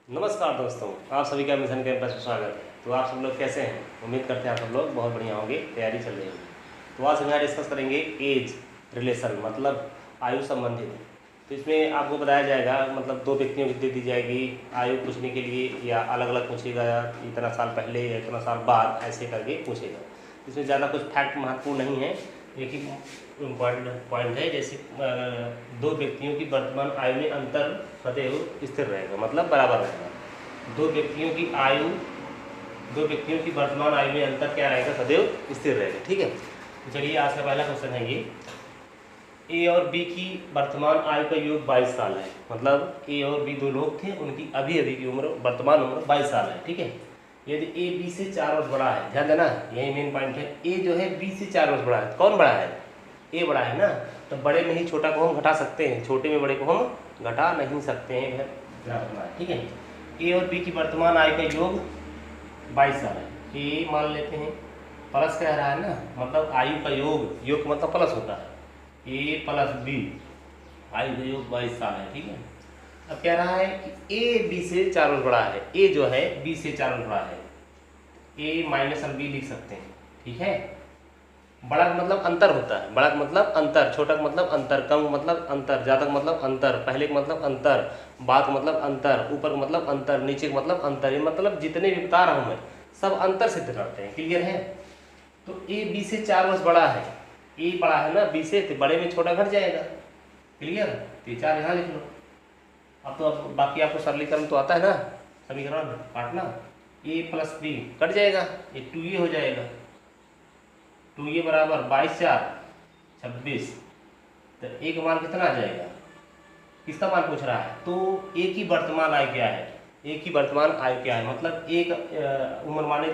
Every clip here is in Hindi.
नमस्कार दोस्तों, आप सभी का मिशन कैंपस में स्वागत है। तो आप सब लोग कैसे हैं? उम्मीद करते हैं आप सब लोग बहुत बढ़िया होंगे, तैयारी चल रही होगी। तो आज हम यहाँ डिस्कस करेंगे एज रिलेशन, मतलब आयु संबंधित। तो इसमें आपको बताया जाएगा, मतलब दो व्यक्तियों की दे दी जाएगी आयु पूछने के लिए, या अलग अलग पूछेगा, इतना साल पहले या इतना साल बाद, ऐसे करके पूछेगा। इसमें ज़्यादा कुछ फैक्ट महत्वपूर्ण नहीं है, एक ही पॉइंट है। जैसे दो व्यक्तियों की वर्तमान आयु में अंतर सदैव स्थिर रहेगा, मतलब बराबर रहेगा। दो व्यक्तियों की वर्तमान आयु में अंतर क्या रहेगा? सदैव स्थिर रहेगा। ठीक है, तो चलिए आज का पहला क्वेश्चन है ये। ए और बी की वर्तमान आयु का योग 22 साल है। मतलब ए और बी दो लोग थे, उनकी अभी अभी की उम्र, वर्तमान उम्र 22 साल है। ठीक है, यदि ए बी से 4 वर्ष बड़ा है, ध्यान देना यही मेन पॉइंट है। ए जो है बी से 4 वर्ष बड़ा है। कौन बड़ा है? ए बड़ा है ना। तो बड़े में ही छोटा को हम घटा सकते हैं, छोटे में बड़े को हम घटा नहीं सकते हैं। ठीक है, ए और बी की वर्तमान आयु का योग 22 साल है। ए मान लेते हैं, प्लस कह रहा है ना, मतलब आयु का योग मतलब प्लस होता है। ए प्लस बी, आयु का योग 22 साल है। ठीक है, अब कह रहा है कि ए बी से 4 वर्ष बड़ा है। ए जो है बी से 4 वर्ष बड़ा है। ए माइनस हम बी लिख सकते हैं। ठीक है, बड़ा का मतलब अंतर होता है, बड़ा का मतलब अंतर, छोटा का मतलब अंतर, कम का मतलब अंतर, ज़्यादा का मतलब अंतर, पहले का मतलब अंतर, बाद का मतलब अंतर, ऊपर का मतलब अंतर, नीचे का मतलब अंतर। ये मतलब जितने भी बता रहा हूँ मैं, सब अंतर सिद्ध करते हैं। क्लियर है? तो ए बी से 4 वर्ष बड़ा है। ए बड़ा है ना बी से, तो बड़े में छोटा घट जाएगा। क्लियर? तो 4 यहाँ लिख लो। अब तो अब बाकी आपको सरलीकरण तो आता है ना, समीकरण काटना। ए प्लस बी कट जाएगा, ये 2a हो जाएगा। 2a बराबर 22 4 26। तो ए का मान कितना आ जाएगा? किसका मान पूछ रहा है? तो ए की वर्तमान आयु क्या है? ए की वर्तमान आयु क्या है? मतलब ए का उम्र माने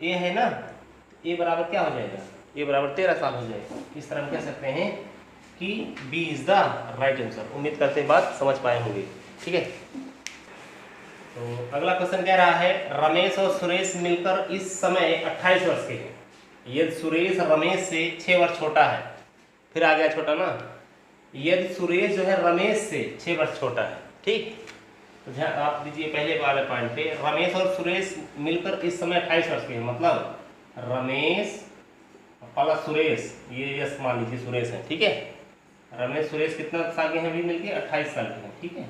ए है ना, ए बराबर क्या हो जाएगा? ए बराबर 13 साल हो जाएगा। इस तरह हम कह सकते हैं कि B is the right answer. उम्मीद करते हैं बात समझ पाए होंगे। ठीक है, तो अगला क्वेश्चन कह रहा है, रमेश और सुरेश मिलकर इस समय 28 वर्ष के हैं। यदि सुरेश रमेश से 6 वर्ष छोटा है, फिर आ गया छोटा ना। यदि सुरेश जो है रमेश से 6 वर्ष छोटा है, ठीक, तो ध्यान आप दीजिए पहले वाले पॉइंट पे। रमेश और सुरेश मिलकर इस समय 28 वर्ष के हैं, मतलब रमेश प्लस सुरेश, ये यस मान लीजिए सुरेश है। ठीक है, रमेश सुरेश कितना साल के हैं अभी मिलके? 28 साल के हैं। ठीक है,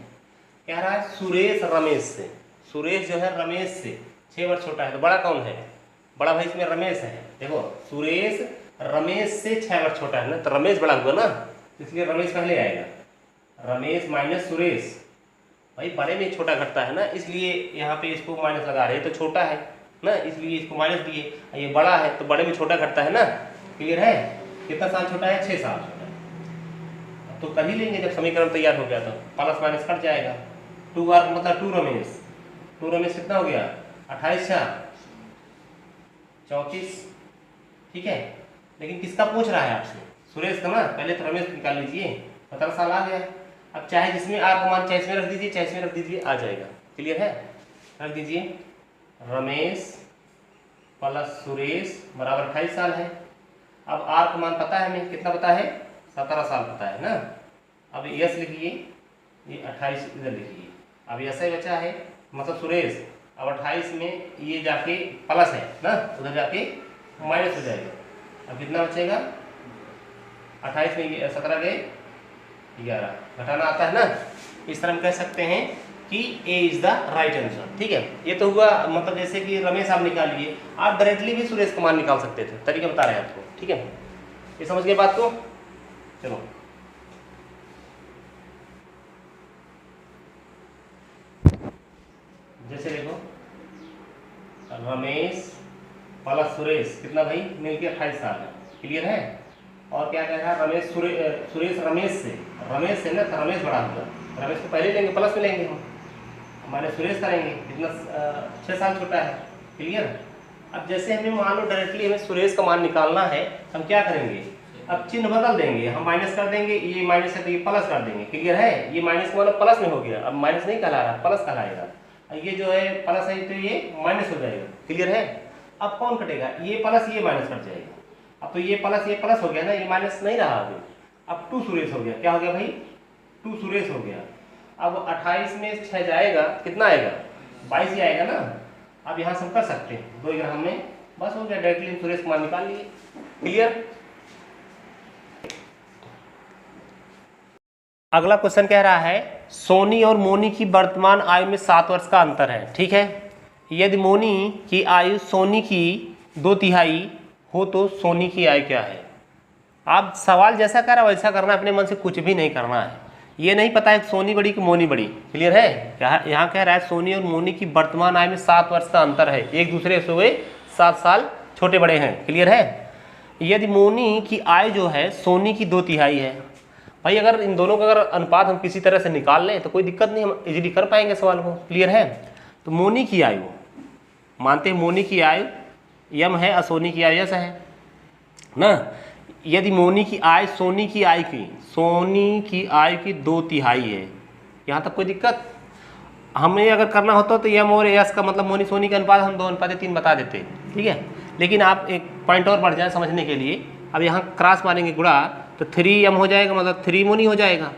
कह रहा है सुरेश रमेश से, सुरेश जो है रमेश से 6 वर्ष छोटा है। तो बड़ा कौन है? बड़ा भाई इसमें रमेश है। देखो, सुरेश रमेश से 6 वर्ष छोटा है ना, तो रमेश बड़ा हुआ ना, इसलिए रमेश पहले आएगा। रमेश माइनस सुरेश, भाई बड़े में छोटा घटता है ना, इसलिए यहाँ पे इसको माइनस लगा रहे हैं। तो छोटा है ना, इसलिए इसको माइनस दिए। ये बड़ा है तो बड़े में छोटा घटता है ना। क्लियर है? कितना साल छोटा है? 6 साल छोटा है। तो कर ही लेंगे, जब समीकरण तैयार हो गया तो प्लस माइनस कट जाएगा। 2 आर मतलब 2 रमेश, 2 रमेश कितना हो गया? 28 34। ठीक है, लेकिन किसका पूछ रहा है आपसे? सुरेश का ना। पहले तो रमेश निकाल लीजिए, 17 साल आ गया। अब चाहे जिसमें आप का मान, चाहे इसमें रख दीजिए, चाहे इसमें रख दीजिए, आ जाएगा। क्लियर है? रख दीजिए, रमेश प्लस सुरेश बराबर 28 साल है। अब आर का मान पता है हमें, कितना पता है? 17 साल पता है ना। अब यस लिखिए, ये 28 इधर लिखिए। अब यस ही बचा है, मतलब सुरेश। अब 28 में ये जाके प्लस है ना, उधर जाके माइनस हो जाएगा। अब कितना बचेगा? 28 में 17 गए 11, घटाना आता है ना। इस तरह हम कह सकते हैं कि ए इज द राइट आंसर। ठीक है, ये तो हुआ, मतलब जैसे कि रमेश आप निकालिए, आप डायरेक्टली भी सुरेश का मान निकाल सकते थे, तरीका बता रहे हैं आपको। ठीक है, ये समझ गए बात को? चलो, जैसे देखो, रमेश प्लस सुरेश कितना भाई मिलके 28 साल है। क्लियर है? और क्या कह रहा है? रमेश सुरेश रमेश से ना, तो रमेश बड़ा होगा। रमेश को पहले लेंगे, प्लस में लेंगे हम, हमारे सुरेश करेंगे, कितना 6 साल छोटा है। क्लियर? अब जैसे हमें मान लो डायरेक्टली हमें सुरेश का मान निकालना है, हम क्या करेंगे? अब चिन्ह बदल देंगे, हम माइनस कर देंगे, ये माइनस है तो ये प्लस कर देंगे। क्लियर है? ये माइनस का मतलब प्लस में हो गया, अब माइनस नहीं कहला रहा, प्लस कहलाएगा। ये जो है प्लस है तो ये माइनस हो जाएगा। क्लियर है? अब कौन कटेगा? ये प्लस ये माइनस कट जाएगा। अब तो ये प्लस हो गया ना, ये माइनस नहीं रहा अभी। अब 2 सुरेश हो गया। क्या हो गया भाई? 2 सुरेश हो गया। अब 28 में 6 जाएगा, कितना आएगा? 22 ही आएगा ना। अब यहाँ से हम कर सकते हैं 2 ग्राम में, बस हो गया, डायरेक्टली सुरेश कुमार निकाल लिए। क्लियर। अगला क्वेश्चन कह रहा है सोनी और मोनी की वर्तमान आयु में 7 वर्ष का अंतर है। ठीक है, यदि मोनी की आयु सोनी की 2/3 हो तो सोनी की आयु क्या है? आप सवाल जैसा कह रहा है वैसा करना, अपने मन से कुछ भी नहीं करना है। ये नहीं पता है सोनी बड़ी कि मोनी बड़ी। क्लियर है। यहाँ कह रहा है सोनी और मोनी की वर्तमान आयु में 7 वर्ष का अंतर है, एक दूसरे से वे 7 साल छोटे बड़े हैं। क्लियर है। यदि मोनी की आयु जो है सोनी की 2/3 है, भाई अगर इन दोनों का अगर अनुपात हम किसी तरह से निकाल लें तो कोई दिक्कत नहीं, हम इजीली कर पाएंगे सवाल को। क्लियर है। तो मोनी की आयु मानते हैं, मोनी की आयु यम है और सोनी की आयु यस है ना। यदि मोनी की आयु सोनी की आयु की 2/3 है, यहाँ तक कोई दिक्कत? हमें अगर करना होता तो यम और यस का मतलब मोनी सोनी का अनुपात हम 2:3 बता देते। ठीक है, लेकिन आप एक पॉइंट और बढ़ जाए समझने के लिए। अब यहाँ क्रॉस मारेंगे गुणा तो 3m हो जाएगा, मतलब 3 मोनी हो जाएगा।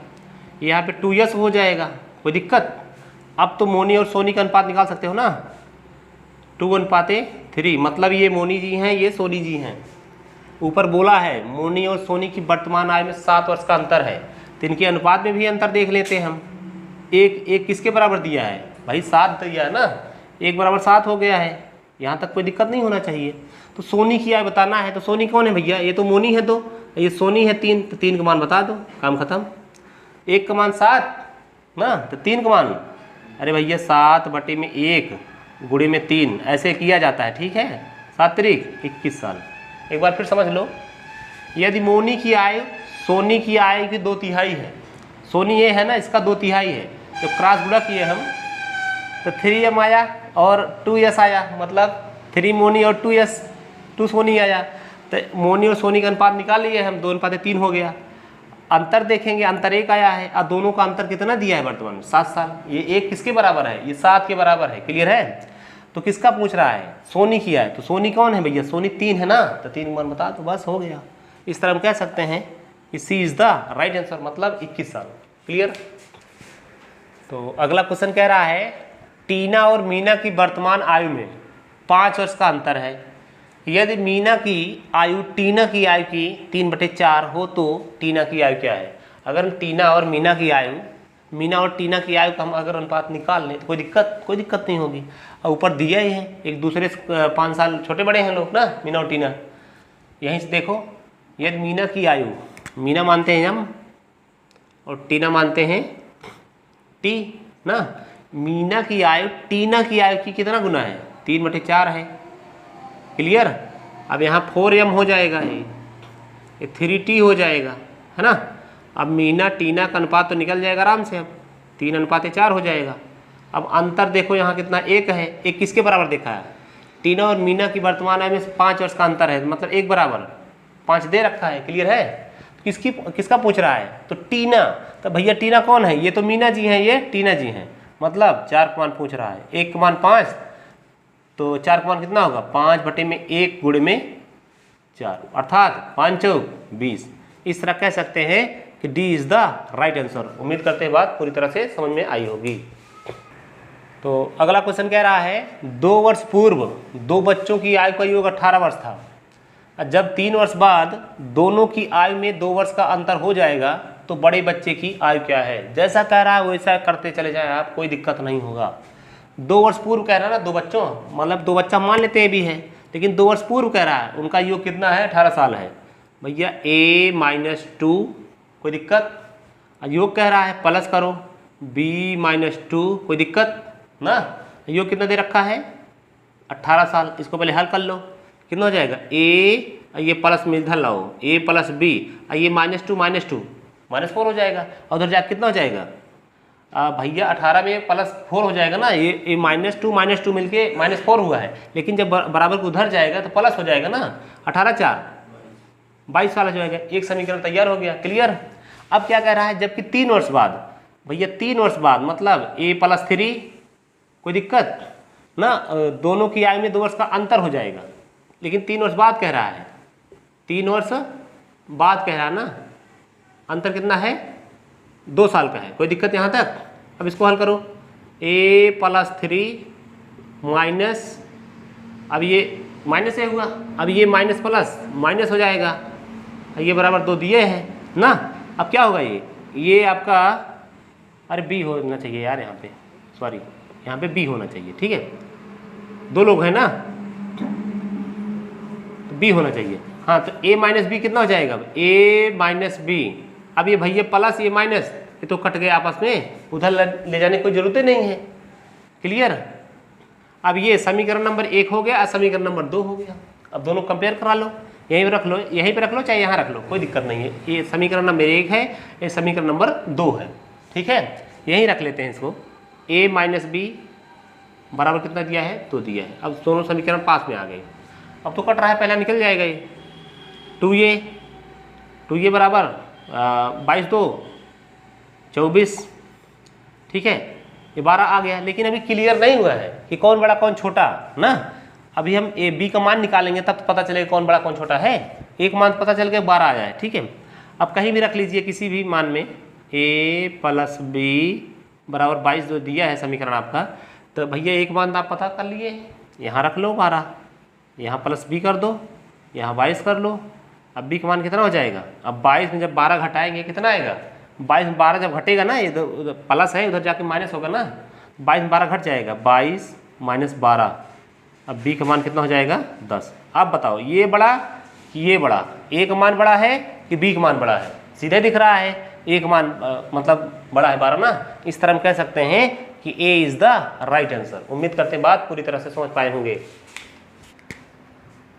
यहाँ पे 2s हो जाएगा, कोई दिक्कत? अब तो मोनी और सोनी का अनुपात निकाल सकते हो ना, 2:3, मतलब ये मोनी जी हैं, ये सोनी जी हैं। ऊपर बोला है मोनी और सोनी की वर्तमान आयु में 7 वर्ष का अंतर है, तो इनके अनुपात में भी अंतर देख लेते हैं हम। एक किसके बराबर दिया है भाई? 7 दिया है ना, 1 बराबर 7 हो गया है, यहाँ तक कोई दिक्कत नहीं होना चाहिए। तो सोनी की आयु बताना है, तो सोनी कौन है भैया? ये तो मोनी है 2, ये सोनी है 3, तो 3 का मान बता दो, काम खत्म। 1 का मान 7 ना, तो 3 का मान, अरे भैया 7/1 गुणे में 3 ऐसे किया जाता है। ठीक है, 7×3 21 साल। एक बार फिर समझ लो, यदि मोनी की आयु सोनी की आयु की 2/3 है, सोनी ये है ना, इसका 2/3 है, तो क्रॉस गुणा किए हम तो 3m आया और 2s आया, मतलब 3 मोनी और 2 सोनी आया। तो मोनी और सोनी का अनुपात निकाल लिए हम, 2:3 हो गया। अंतर देखेंगे, अंतर 1 आया है, और दोनों का अंतर कितना दिया है वर्तमान में? 7 साल। ये 1 किसके बराबर है? ये 7 के बराबर है। क्लियर है। तो किसका पूछ रहा है? सोनी की आयु। तो सोनी कौन है भैया? सोनी 3 है ना, तो 3 मान बता तो बस हो गया। इस तरह हम कह सकते हैं कि सी इज द राइट आंसर, मतलब 21 साल। क्लियर। तो अगला क्वेश्चन कह रहा है टीना और मीना की वर्तमान आयु में 5 वर्ष का अंतर है। यदि मीना की आयु टीना की आयु की 3/4 हो तो टीना की आयु क्या है? अगर टीना और मीना की आयु, मीना और टीना की आयु का हम अगर अनुपात निकाल लें तो कोई दिक्कत नहीं होगी। और ऊपर दिया ही है, एक दूसरे से 5 साल छोटे बड़े हैं लोग ना, मीना और टीना। यहीं से देखो, यदि मीना की आयु, मीना मानते हैं हम और टीना मानते हैं टी ना, मीना की आयु टीना की आयु की कितना गुना है? 3/4 है। क्लियर। अब यहाँ 4m हो जाएगा, ये 3t हो जाएगा, है ना। अब मीना टीना का अनुपात तो निकल जाएगा आराम से, अब 3:4 हो जाएगा। अब अंतर देखो यहाँ कितना? 1 है। 1 किसके बराबर देखा है? टीना और मीना की वर्तमान आयु में 5 वर्ष का अंतर है, मतलब 1 बराबर 5 दे रखा है। क्लियर है। किसका पूछ रहा है? तो टीना। तो भैया टीना कौन है? ये तो मीना जी हैं, ये टीना जी हैं, मतलब 4 का मान पूछ रहा है। 1 का मान 5, तो 4 का मान कितना होगा? 5/1 गुणे में 4, अर्थात 5 चौक 20। इस तरह कह सकते हैं कि D is the right answer. उम्मीद करते हैं बात पूरी तरह से समझ में आई होगी। तो अगला क्वेश्चन कह रहा है 2 वर्ष पूर्व 2 बच्चों की आयु का योग 18 वर्ष था, जब 3 वर्ष बाद दोनों की आयु में 2 वर्ष का अंतर हो जाएगा तो बड़े बच्चे की आयु क्या है? जैसा कह रहा है वैसा करते चले जाएं आप, कोई दिक्कत नहीं होगा। 2 वर्ष पूर्व कह रहा है ना, 2 बच्चों, मतलब 2 बच्चा मान लेते हैं भी है, लेकिन 2 वर्ष पूर्व कह रहा है, उनका योग कितना है? 18 साल है। भैया a-2, कोई दिक्कत? योग कह रहा है प्लस करो b-2, कोई दिक्कत ना। योग कितना दे रखा है? 18 साल। इसको पहले हल कर लो, कितना हो जाएगा? a, ये प्लस में इधर लाओ, a + b, ये -2 -4 हो जाएगा, और उधर जाकर कितना हो जाएगा? भैया 18 में +4 हो जाएगा ना, ये -2 मिलके -4 हुआ है, लेकिन जब बराबर को उधर जाएगा तो प्लस हो जाएगा ना। 18×4 22 साल हो जाएगा। एक समीकरण तैयार हो गया। क्लियर। अब क्या कह रहा है? जबकि 3 वर्ष बाद, भैया 3 वर्ष बाद मतलब a+3, कोई दिक्कत ना। दोनों की आयु में 2 वर्ष का अंतर हो जाएगा, लेकिन 3 वर्ष बाद कह रहा है, 3 वर्ष बाद कह रहा है ना। अंतर कितना है? 2 साल का है। कोई दिक्कत यहाँ तक? अब इसको हल करो, a प्लस 3 माइनस, अब ये माइनस ए हुआ, अब ये माइनस प्लस माइनस हो जाएगा, ये बराबर 2 दिए हैं ना। अब क्या होगा, ये आपका, अरे b होना चाहिए यार यहाँ पे, सॉरी यहाँ पे b होना चाहिए, ठीक है, 2 लोग हैं ना तो b होना चाहिए। हाँ तो a माइनस बी कितना हो जाएगा, a माइनस बी, अब ये भैया प्लस ये माइनस, ये तो कट गए आपस में, उधर ले जाने की कोई जरूरत नहीं है, क्लियर। अब ये समीकरण नंबर 1 हो गया, समीकरण नंबर 2 हो गया। अब दोनों कंपेयर करा लो, यहीं पे रख लो, यहीं पे रख लो चाहे यहाँ रख लो, कोई दिक्कत नहीं है। ये समीकरण नंबर 1 है, ये समीकरण नंबर 2 है, ठीक है, यहीं रख लेते हैं इसको। a माइनस बी बराबर कितना दिया है, 2 दिया है। अब दोनों समीकरण पास में आ गए, अब तो कट रहा है, पहला निकल जाएगा ये 2a बराबर 22 2 24, ठीक है, ये 12 आ गया। लेकिन अभी क्लियर नहीं हुआ है कि कौन बड़ा कौन छोटा ना। अभी हम ए बी का मान निकालेंगे तब तो पता चलेगा कौन बड़ा कौन छोटा है। एक मान पता चल गया 12 आया है, ठीक है। अब कहीं भी रख लीजिए किसी भी मान में, a प्लस बी बराबर 22 जो दिया है समीकरण आपका, तो भैया एक मान आप पता कर लिए, यहाँ रख लो 12, यहाँ प्लस बी कर दो, यहाँ 22 कर लो। अब बी का मान कितना हो जाएगा, अब 22 में जब 12 घटाएंगे कितना आएगा, 22 में 12 जब घटेगा ना, ये उधर प्लस है उधर जाके माइनस होगा ना, 22 में 12 घट जाएगा, 22 माइनस 12, अब बी का मान कितना हो जाएगा 10। अब बताओ ये बड़ा कि ये बड़ा, ए का मान बड़ा है कि बी का मान बड़ा है, सीधे दिख रहा है ए का मान मतलब बड़ा है 12 ना। इस तरह हम कह सकते हैं कि ए इज द राइट आंसर। उम्मीद करते हैं बात पूरी तरह से समझ पाए होंगे।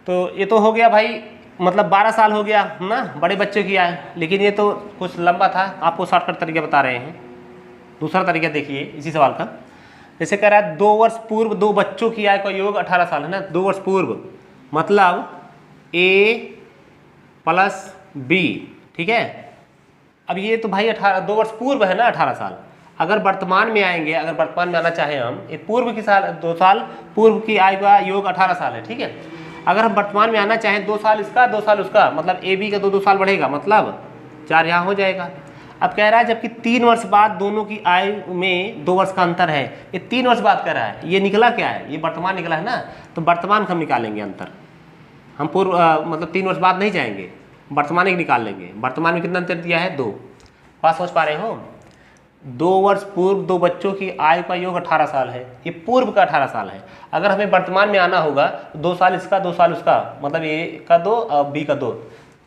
तो ये तो हो गया भाई, मतलब 12 साल हो गया ना, बड़े बच्चों की आय। लेकिन ये तो कुछ लंबा था, आपको शॉर्टकट तरीका बता रहे हैं। दूसरा तरीका देखिए इसी सवाल का, जैसे कह रहा है 2 वर्ष पूर्व 2 बच्चों की आय का योग 18 साल है ना, 2 वर्ष पूर्व मतलब a प्लस बी, ठीक है। अब ये तो भाई 2 वर्ष पूर्व है ना 18 साल। अगर वर्तमान में आएंगे, अगर वर्तमान में आना चाहें हम, ये पूर्व की साल 2 साल पूर्व की आय का योग 18 साल है, ठीक है। अगर हम वर्तमान में आना चाहें 2 साल इसका 2 साल उसका, मतलब ए बी का 2 साल बढ़ेगा, मतलब 4 यहाँ हो जाएगा। अब कह रहा है जबकि 3 वर्ष बाद दोनों की आय में 2 वर्ष का अंतर है, ये 3 वर्ष बाद कह रहा है। ये निकला क्या है, ये वर्तमान निकला है ना, तो वर्तमान हम निकालेंगे अंतर। हम पूर्व मतलब 3 वर्ष बाद नहीं जाएंगे, वर्तमान ही निकाल लेंगे। वर्तमान में कितना अंतर दिया है 2, बात समझ पा रहे हो। 2 वर्ष पूर्व 2 बच्चों की आयु का योग 18 साल है, ये पूर्व का 18 साल है। अगर हमें वर्तमान में आना होगा तो 2 साल इसका 2 साल उसका, मतलब ए का 2 और बी का 2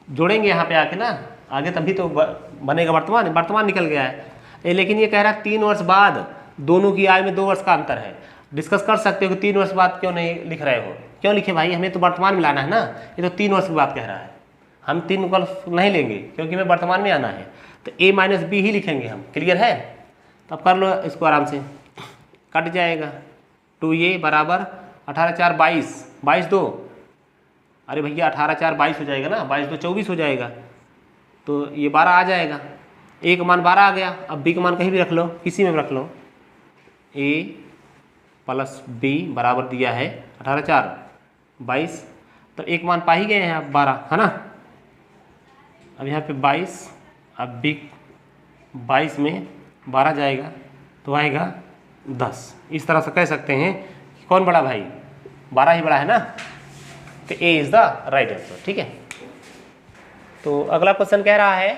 जोड़ेंगे यहाँ पे आके ना, आगे तभी तो बनेगा वर्तमान। वर्तमान निकल गया है। लेकिन ये कह रहा है 3 वर्ष बाद दोनों की आयु में 2 वर्ष का अंतर है। डिस्कस कर सकते हो कि 3 वर्ष बाद क्यों नहीं लिख रहे हो, क्यों लिखे भाई, हमें तो वर्तमान में लाना है ना। ये तो 3 वर्ष की बात कह रहा है, हम 3 वर्ष नहीं लेंगे क्योंकि हमें वर्तमान में आना है, तो a माइनस बी ही लिखेंगे हम। क्लियर है, तो अब कर लो इसको आराम से, कट जाएगा। 2a बराबर 18 4 22, 22 2, अरे भैया 18 4 22 हो जाएगा ना, 22 2 24 हो जाएगा, तो ये 12 आ जाएगा। a का मान 12 आ गया। अब b का मान कहीं भी रख लो, किसी में भी रख लो। a प्लस बी बराबर दिया है 18 4 22, तो एक मान पा ही गए हैं आप 12, है ना। अब यहाँ पे 22, अब बी 22 में 12 जाएगा तो आएगा 10। इस तरह से कह सकते हैं कि कौन बड़ा भाई, 12 ही बड़ा है ना, तो ए इज द राइट आंसर, ठीक है। तो अगला क्वेश्चन कह रहा है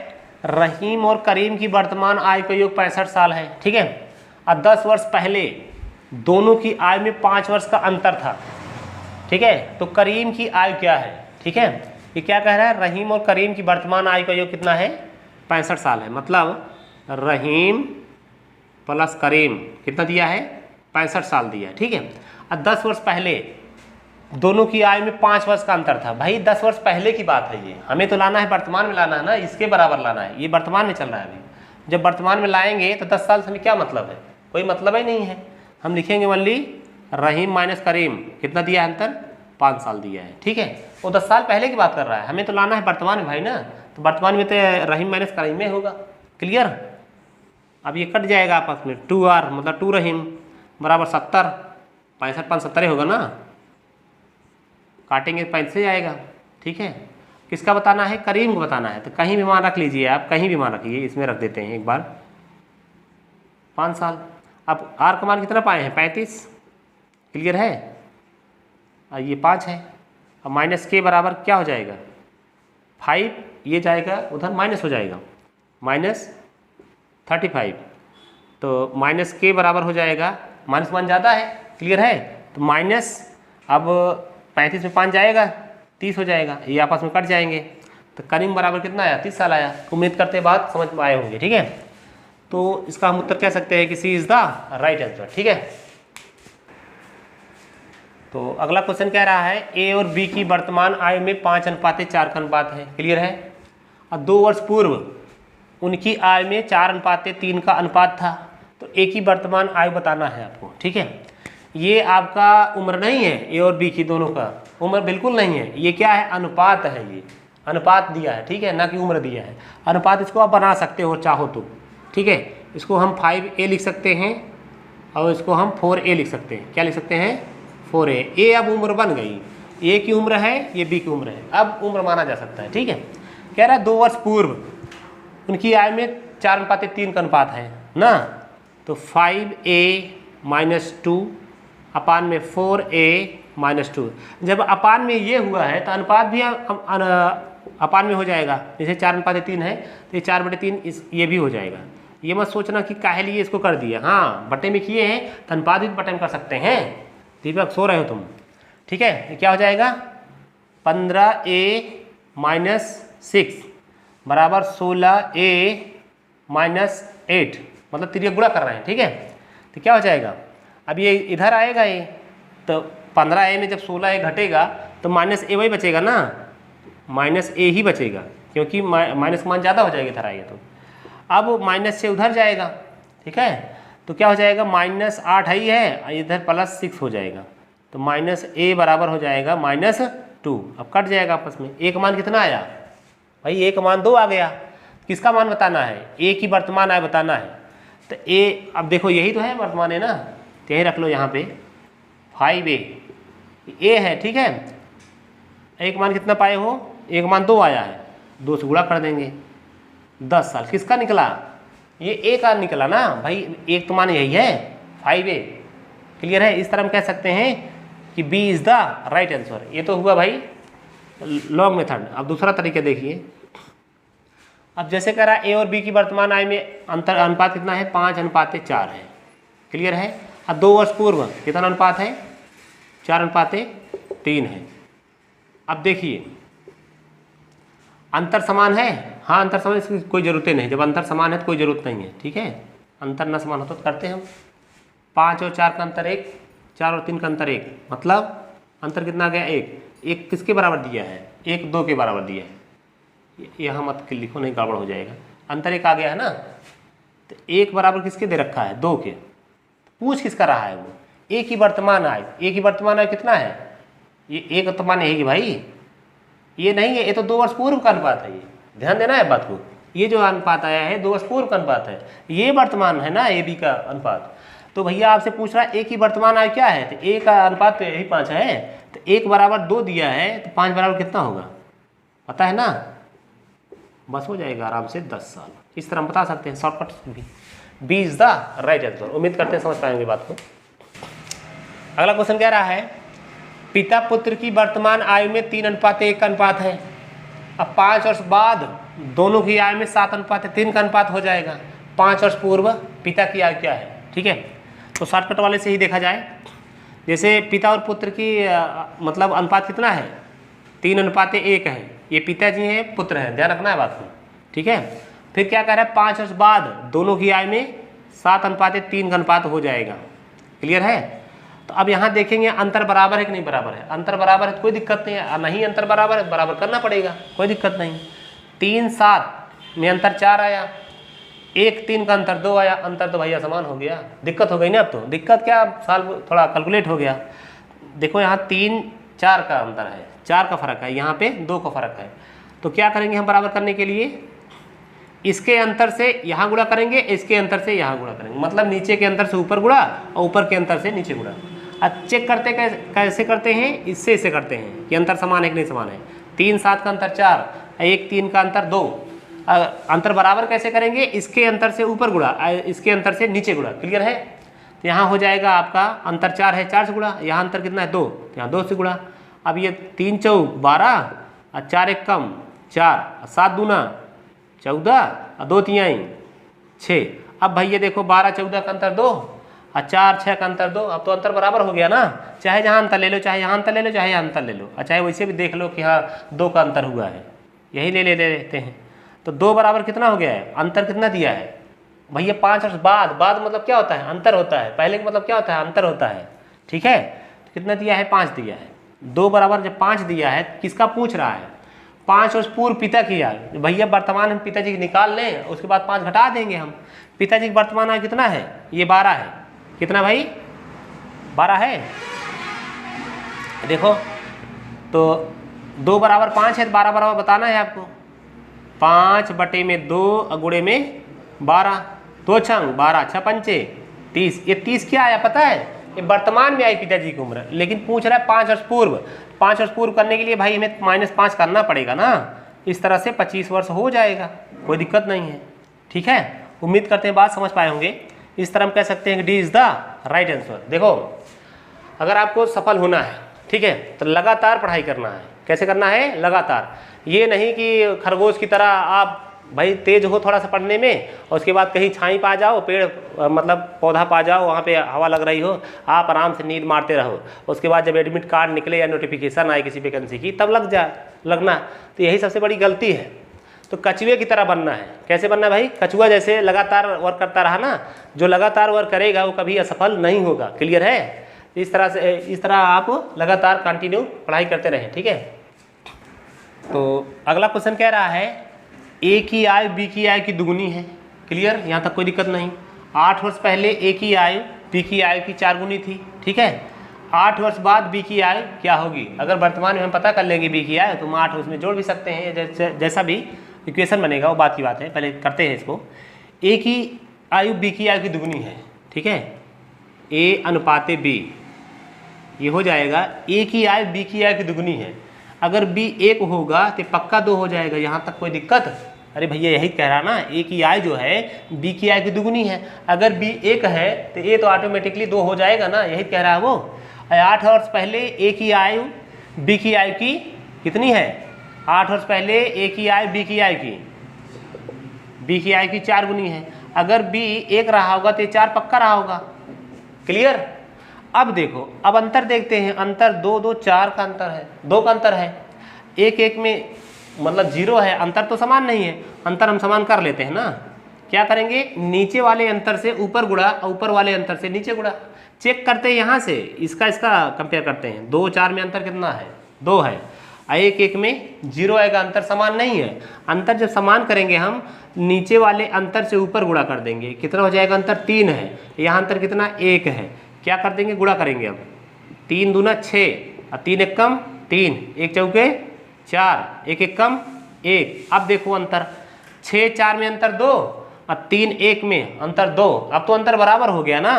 रहीम और करीम की वर्तमान आय का योग 65 साल है, ठीक है। अब 10 वर्ष पहले दोनों की आय में 5 वर्ष का अंतर था, ठीक है। तो करीम की आयु क्या है, ठीक है। ये क्या कह रहा है, रहीम और करीम की वर्तमान आयु का योग कितना है 65 साल है, मतलब रहीम प्लस करीम कितना दिया है 65 साल दिया है, ठीक है। अब 10 वर्ष पहले दोनों की आयु में 5 वर्ष का अंतर था। भाई 10 वर्ष पहले की बात है, ये हमें तो लाना है वर्तमान में लाना है ना, इसके बराबर लाना है। ये वर्तमान में चल रहा है अभी, जब वर्तमान में लाएंगे तो 10 साल से हमें क्या मतलब है, कोई मतलब ही नहीं है। हम लिखेंगे ओनली रहीम माइनस करीम कितना दिया है अंतर, 5 साल दिया है, ठीक है। वो 10 साल पहले की बात कर रहा है, हमें तो लाना है वर्तमान में भाई ना, तो वर्तमान में तो रहीम माइनस करीम में होगा। क्लियर, अब ये कट जाएगा आपस में, 2r मतलब 2 रहीम बराबर 70, 65 5 70 होगा ना, काटेंगे 5 से आएगा, ठीक है। किसका बताना है, करीम को बताना है, तो कहीं भी मान रख लीजिए आप, कहीं भी मान रखिए, इसमें रख देते हैं एक बार। 5 साल। अब आर का मान कितना पाए हैं 35, क्लियर है। ये 5 है। अब माइनस के बराबर क्या हो जाएगा 5, ये जाएगा उधर माइनस हो जाएगा -35, तो माइनस के बराबर हो जाएगा, माइनस मान ज़्यादा है, क्लियर है, तो माइनस अब 35 में 5 जाएगा 30 हो जाएगा, ये आपस में कट जाएंगे, तो करीब बराबर कितना आया 30 साल आया। उम्मीद करते हैं बात समझ में आए होंगे, ठीक है। तो इसका हम उत्तर कह सकते हैं कि सी इज़ द राइट आंसर, ठीक है। तो अगला क्वेश्चन कह रहा है ए और बी की वर्तमान आयु में 5:4 का अनुपात है, क्लियर है। और 2 वर्ष पूर्व उनकी आयु में 4:3 का अनुपात था, तो ए की वर्तमान आयु बताना है आपको, ठीक है। ये आपका उम्र नहीं है, ए और बी की दोनों का उम्र बिल्कुल नहीं है, ये क्या है अनुपात है, ये अनुपात दिया है, ठीक है, ना कि उम्र दिया है। अनुपात इसको आप बना सकते हो चाहो तो, ठीक है। इसको हम 5a लिख सकते हैं और इसको हम 4a लिख सकते हैं। क्या लिख सकते हैं 4a। ए अब उम्र बन गई, ए की उम्र है, ये बी की उम्र है, अब उम्र माना जा सकता है, ठीक है। कह रहा है 2 वर्ष पूर्व उनकी आयु में 4:3 का अनुपात है ना, तो 5a - 2 अपान में 4a - 2। जब अपान में ये हुआ है तो अनुपात भी अपान में हो जाएगा, जैसे 4:3 है तो ये 4/3 ये भी हो जाएगा। ये मत सोचना कि काहे लिए इसको कर दिया, हाँ बटे में किए हैं तो अनुपात भी बटे में कर सकते हैं। दीपक सो रहे हो तुम, ठीक है। ये क्या हो जाएगा 15a - 6 बराबर 16a - 8, मतलब तिरिया गुणा कर रहे हैं, ठीक है। तो क्या हो जाएगा अब ये इधर आएगा, ये तो 15a में जब 16a घटेगा तो -a वही बचेगा ना, -a ही बचेगा, क्योंकि माइनस मान ज़्यादा हो जाएगा इधर आएगा तो। अब माइनस से उधर जाएगा, ठीक है, तो क्या हो जाएगा -8 ही है, इधर +6 हो जाएगा, तो -a बराबर हो जाएगा -2। अब कट जाएगा आपस में। a का मान कितना आया भाई, a का मान 2 आ गया। किसका मान बताना है, a की वर्तमान आय बताना है। तो a अब देखो यही तो है वर्तमान है ना, तो यही रख लो यहाँ पे 5a, a है, ठीक है। एक मान कितना पाए हो, एक मान 2 आया है, 2 से गुणा कर देंगे 10 साल। किसका निकला, ये a का निकला ना भाई, एक तो मान यही है 5a, क्लियर है। इस तरह हम कह सकते हैं कि b is the right answer. ये तो हुआ भाई लॉन्ग मेथड। अब दूसरा तरीका देखिए। अब जैसे कह रहा है a और b की वर्तमान आय में अंतर अनुपात कितना है 5:4 है, क्लियर है। अब 2 वर्ष पूर्व कितना अनुपात है 4:3 है। अब देखिए अंतर समान है, हाँ अंतर समान, इसकी कोई ज़रूरत नहीं, जब अंतर समान है तो कोई ज़रूरत नहीं है, ठीक है। अंतर न समान हो तो करते हैं हम। 5 और 4 का अंतर 1, 4 और 3 का अंतर 1, मतलब अंतर कितना आ गया 1। 1 किसके बराबर दिया है, 1 2 के बराबर दिया है, यहाँ मत लिखो नहीं गड़बड़ हो जाएगा। अंतर 1 आ गया है ना, तो 1 बराबर किसके दे रखा है 2 के। पूछ किसका रहा है वो, a की वर्तमान आय। a की वर्तमान आय कितना है, ये 1 तो मान है कि भाई, ये नहीं है, ये तो 2 वर्ष पूर्व का अनुपात है, ये ध्यान देना है बात को। ये जो अनुपात आया है 2 वर्ष पूर्व का अनुपात है, ये वर्तमान है ना a b का अनुपात। तो भैया आपसे पूछ रहा है a की वर्तमान आय क्या है, तो a का अनुपात तो यही 5 है, तो 1 बराबर 2 दिया है, तो 5 बराबर कितना होगा पता है ना, बस हो जाएगा आराम से 10 साल। इस तरह हम बता सकते हैं शॉर्टकट भी। B is the right answer. उम्मीद करते हैं समझ पाएंगे बात को। अगला क्वेश्चन कह रहा है पिता पुत्र की वर्तमान आयु में 3:1 का अनुपात है। अब 5 वर्ष बाद दोनों की आयु में 7:3 का अनुपात हो जाएगा। 5 वर्ष पूर्व पिता की आयु क्या है, ठीक है। तो शॉर्टकट वाले से ही देखा जाए, जैसे पिता और पुत्र की मतलब अनुपात कितना है 3:1 है। ये पिताजी हैं पुत्र हैं, ध्यान रखना है बात को, ठीक है। फिर क्या कह रहा है 5 वर्ष बाद दोनों की आयु में 7:3 का अनुपात हो जाएगा, क्लियर है। तो अब यहाँ देखेंगे अंतर बराबर है कि नहीं बराबर है। अंतर बराबर है तो कोई दिक्कत नहीं है, नहीं अंतर बराबर है बराबर करना पड़ेगा, कोई दिक्कत नहीं। 3 7 में अंतर 4 आया, 1 3 का अंतर 2 आया, अंतर तो भैया समान हो गया। दिक्कत हो गई ना, अब तो दिक्कत क्या साल थोड़ा कैलकुलेट हो गया। देखो यहाँ 3 4 का अंतर है, 4 का फर्क है, यहाँ पे 2 का फर्क है। तो क्या करेंगे हम बराबर करने के लिए, इसके अंतर से यहाँ गुणा करेंगे, इसके अंतर से यहाँ गुणा करेंगे, मतलब नीचे के अंतर से ऊपर गुणा और ऊपर के अंतर से नीचे गुणा। अब चेक करते कैसे करते हैं, इससे इसे करते हैं कि अंतर समान है कि नहीं समान है। 3 7 का अंतर 4, 1 3 का अंतर 2, अंतर बराबर कैसे करेंगे, इसके अंतर से ऊपर गुणा, इसके अंतर से नीचे गुणा। क्लियर है। तो यहाँ हो जाएगा आपका अंतर 4 है, 4 से गुणा, यहाँ अंतर कितना है 2, यहाँ 2 से गुणा। अब ये 3 चौक 12 और 4 एक कम 4, 7 दूना 14 और 2 तिहाई 6। अब भैया देखो 12 14 का अंतर 2 और 4 6 का अंतर 2। अब तो अंतर बराबर हो गया ना, चाहे जहाँ अंतर ले लो, चाहे यहाँ अंतर ले लो, चाहे यहाँ अंतर ले लो, और चाहे वैसे भी देख लो कि हाँ 2 का अंतर हुआ है, यही ले लेते हैं। तो 2 बराबर कितना हो गया है, अंतर कितना दिया है भैया 5 वर्ष बाद। बाद मतलब क्या होता है, अंतर होता है, पहले का मतलब क्या होता है, अंतर होता है। ठीक है, तो कितना दिया है, 5 दिया है। 2 बराबर जब 5 दिया है, किसका पूछ रहा है, 5 वर्ष पूर्व पिता की आयु। भैया वर्तमान हम पिताजी की निकाल लें, उसके बाद 5 घटा देंगे हम। पिताजी की वर्तमान आयु कितना है, ये 12 है। कितना भाई, 12 है। देखो तो 2 बराबर 5 है, तो 12 बराबर बताना है आपको। 5 बटे में 2 गुणे में 12, 2 छंग 12, 6 पंचे 30। ये 30 क्या आया पता है, ये वर्तमान में आई पिताजी की उम्र, लेकिन पूछ रहा है 5 वर्ष पूर्व। 5 वर्ष पूर्व करने के लिए भाई हमें -5 करना पड़ेगा ना। इस तरह से 25 वर्ष हो जाएगा, कोई दिक्कत नहीं है। ठीक है, उम्मीद करते हैं बात समझ पाए होंगे। इस तरह हम कह सकते हैं कि D is the right answer. देखो अगर आपको सफल होना है, ठीक है, तो लगातार पढ़ाई करना है। कैसे करना है, लगातार। ये नहीं कि खरगोश की तरह आप भाई तेज हो थोड़ा सा पढ़ने में और उसके बाद कहीं छाई पा जाओ, पेड़ मतलब पौधा पा जाओ, वहाँ पे हवा लग रही हो, आप आराम से नींद मारते रहो। उसके बाद जब एडमिट कार्ड निकले या नोटिफिकेशन आए किसी वैकेंसी की, तब लगना। तो यही सबसे बड़ी गलती है। तो कछुए की तरह बनना है। कैसे बनना है भाई, कछुआ जैसे लगातार वर्क करता रहा ना, जो लगातार वर्क करेगा वो कभी असफल नहीं होगा। क्लियर है। इस तरह आप लगातार कंटिन्यू पढ़ाई करते रहें। ठीक है, तो अगला क्वेश्चन कह रहा है ए की आयु बी की आयु की दुगुनी है। क्लियर, यहाँ तक कोई दिक्कत नहीं। 8 वर्ष पहले ए की आयु बी की आयु की 4 गुनी थी। ठीक है, 8 वर्ष बाद बी की आयु क्या होगी। अगर वर्तमान में हम पता कर लेंगे बी की आयु, तो हम 8 उसमें जोड़ भी सकते हैं, जैसा भी इक्वेशन बनेगा वो बात की बात है। पहले करते हैं इसको। ए की आयु बी की आयु की दुगुनी है। ठीक है, ए अनुपाते बी, ये हो जाएगा ए की आयु बी की आयु की दुगुनी है। अगर बी 1 होगा तो पक्का 2 हो जाएगा। यहाँ तक कोई दिक्कत, अरे भैया यही कह रहा ना, ए की आयु जो है बी की आयु की दुगुनी है। अगर बी 1 है तो ए तो ऑटोमेटिकली 2 हो जाएगा ना, यही कह रहा है वो। 8 वर्ष पहले ए की आयु बी की आयु की कितनी है, 8 वर्ष पहले ए की आयु बी की आयु की 4 गुनी है। अगर बी 1 रहा होगा तो 4 पक्का रहा होगा। क्लियर। अब देखो, अब अंतर देखते हैं। अंतर 2 2 4 का अंतर है, 2 का अंतर है। 1 1 में मतलब 0 है, अंतर तो समान नहीं है। अंतर हम समान कर लेते हैं ना। क्या करेंगे, नीचे वाले अंतर से ऊपर गुणा और ऊपर वाले अंतर से नीचे गुणा। चेक करते हैं यहाँ से, इसका कंपेयर करते हैं। 2 4 में अंतर कितना है, 2 है। 1 1 में 0 आएगा, अंतर समान नहीं है। अंतर जब समान करेंगे हम, नीचे वाले अंतर से ऊपर गुणा कर देंगे। कितना हो जाएगा, अंतर 3 है, यहाँ अंतर कितना 1 है। क्या कर देंगे, गुणा करेंगे। अब 3 दूना 6 और 3 एक कम 3, 1 चौके 4, 1 एक कम 1। अब देखो अंतर 6 4 में अंतर 2 और 3 1 में अंतर 2। अब तो अंतर बराबर हो गया ना।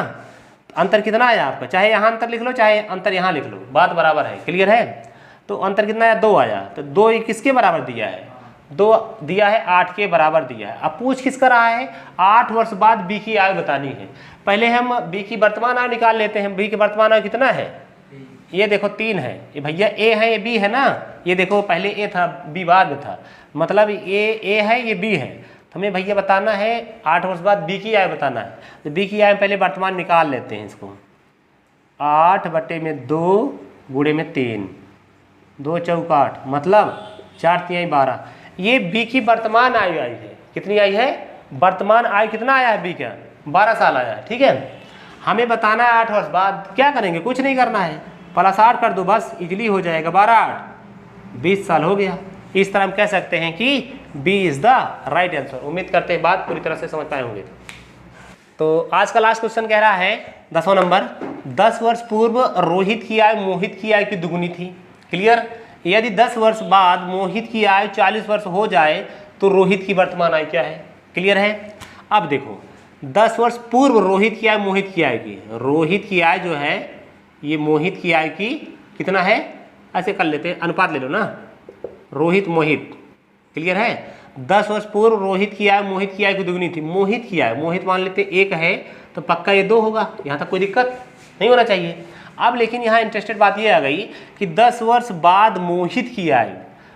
अंतर कितना आया आपका, चाहे यहाँ अंतर लिख लो चाहे अंतर यहाँ लिख लो, बात बराबर है। क्लियर है। तो अंतर कितना आया, 2 आया। तो 2 किसके बराबर दिया है, 2 दिया है 8 के बराबर दिया है। अब पूछ किसका रहा है, 8 वर्ष बाद बी की आयु बतानी है। पहले हम बी की वर्तमान आयु निकाल लेते हैं। बी की वर्तमान आयु कितना है, ये देखो 3 है। ये भैया ए है, ये बी है ना। ये देखो पहले ए था, बी बाद में था, मतलब ये ए है, ये बी है। तो हमें भैया बताना है 8 वर्ष बाद बी की आयु बताना है। तो बी की आयु पहले वर्तमान निकाल लेते हैं इसको। 8 बटे में 2 गुणे में 3, 2 चौका 8, मतलब 4 3 12। ये बी की वर्तमान आयु आई है। कितनी आई है, वर्तमान आयु कितना आया है बी का, 12 साल आया है। ठीक है, हमें बताना है 8 वर्ष बाद। क्या करेंगे, कुछ नहीं करना है, +8 कर दो, बस इजली हो जाएगा। 12 8 20 साल हो गया। इस तरह हम कह सकते हैं कि B is the right answer. उम्मीद करते हैं बात पूरी तरह से समझ पाए होंगे। तो आज का लास्ट क्वेश्चन कह रहा है 10वां नंबर, 10 वर्ष पूर्व रोहित की आयु मोहित की आयु की दुगुनी थी। क्लियर। यदि 10 वर्ष बाद मोहित की आयु 40 वर्ष हो जाए तो रोहित की वर्तमान आयु क्या है। क्लियर है। अब देखो 10 वर्ष पूर्व रोहित की आयु मोहित की आयु की, रोहित की आयु जो है ये मोहित की आयु की कितना है, ऐसे कर लेते हैं, अनुपात ले लो ना, रोहित मोहित। क्लियर है। 10 वर्ष पूर्व रोहित की आय मोहित की आय की दुगनी थी। मोहित की आय, मोहित मान लेते 1 है तो पक्का ये 2 होगा, यहाँ तक कोई दिक्कत नहीं होना चाहिए। अब लेकिन यहाँ इंटरेस्टेड बात ये आ गई कि 10 वर्ष बाद मोहित की आय,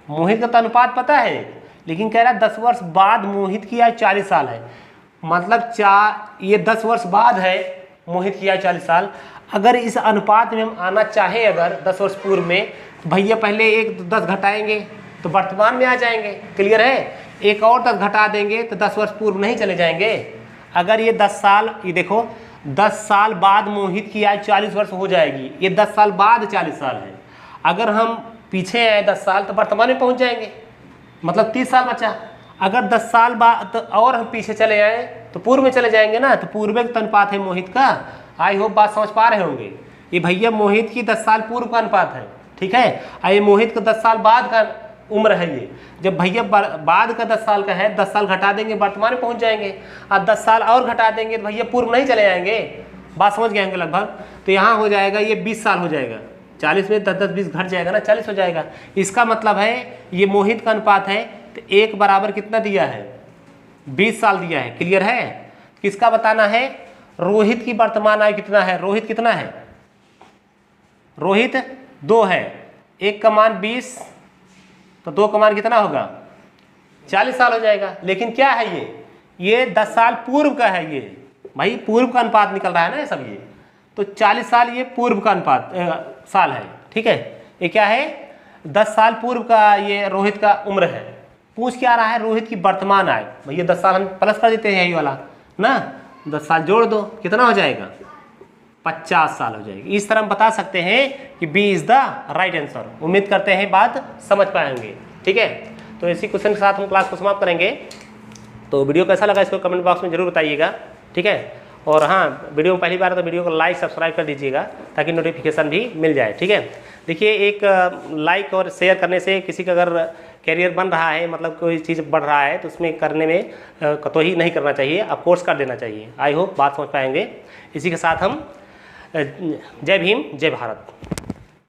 मोहित का तो अनुपात पता है, लेकिन कह रहा है 10 वर्ष बाद मोहित की आय 40 साल है, मतलब ये 10 वर्ष बाद है, मोहित की आय 40 साल। अगर इस अनुपात में हम आना चाहें अगर 10 वर्ष पूर्व में, तो भैया पहले 1 10 घटाएंगे तो वर्तमान में आ जाएंगे, क्लियर है। एक और 10 घटा देंगे तो 10 वर्ष पूर्व नहीं चले जाएंगे। अगर ये 10 साल, ये देखो 10 साल बाद मोहित की आय 40 वर्ष हो जाएगी, ये 10 साल बाद 40 साल है। अगर हम पीछे आए 10 साल तो वर्तमान में पहुंच जाएंगे, मतलब 30 साल बचा। अगर 10 साल बाद तो और हम पीछे चले आए तो पूर्व में चले जाएंगे ना, तो पूर्व का अनुपात है मोहित का। आई होप बात समझ पा रहे होंगे। ये भैया मोहित की 10 साल पूर्व का अनुपात है, ठीक है। ये मोहित का 10 साल बाद का उम्र है। ये जब भैया बाद का 10 साल का है, 10 साल घटा देंगे वर्तमान में पहुंच जाएंगे, और 10 साल और घटा देंगे तो भैया पूर्व नहीं चले जाएंगे। बात समझ गए होंगे लगभग। तो यहाँ हो जाएगा ये 20 साल हो जाएगा, 40 में 10 10 20 घट जाएगा ना, 40 हो जाएगा। इसका मतलब है ये मोहित का अनुपात है तो 1 बराबर कितना दिया है, 20 साल दिया है, क्लियर है। किसका बताना है, रोहित की वर्तमान आयु कितना है। रोहित कितना है, रोहित 2 है, 1 का मान 20 तो 2 का मान कितना होगा, 40 साल हो जाएगा। लेकिन क्या है ये 10 साल पूर्व का है, ये भाई पूर्व का अनुपात निकल रहा है ना ये सब। ये तो 40 साल ये पूर्व का अनुपात साल है, ठीक है। ये क्या है, 10 साल पूर्व का ये रोहित का उम्र है। पूछ क्या रहा है, रोहित की वर्तमान आय। भैया 10 साल हम प्लस कर देते हैं ये वाला ना, 10 साल जोड़ दो, कितना हो जाएगा, 50 साल हो जाएगी। इस तरह हम बता सकते हैं कि B is the right answer. उम्मीद करते हैं बात समझ पाएंगे, ठीक है। तो इसी क्वेश्चन के साथ हम क्लास को समाप्त करेंगे। तो वीडियो कैसा लगा इसको कमेंट बॉक्स में जरूर बताइएगा, ठीक है। और हाँ, वीडियो में पहली बार है तो वीडियो को लाइक सब्सक्राइब कर दीजिएगा ताकि नोटिफिकेशन भी मिल जाए, ठीक है। देखिए, एक लाइक और शेयर करने से किसी का अगर कैरियर बन रहा है, मतलब कोई चीज़ बढ़ रहा है, तो उसमें करने में कतौही नहीं करना चाहिए, आप कोर्स कर देना चाहिए। आई होप बात समझ पाएंगे। इसी के साथ हम जय भीम जय भारत।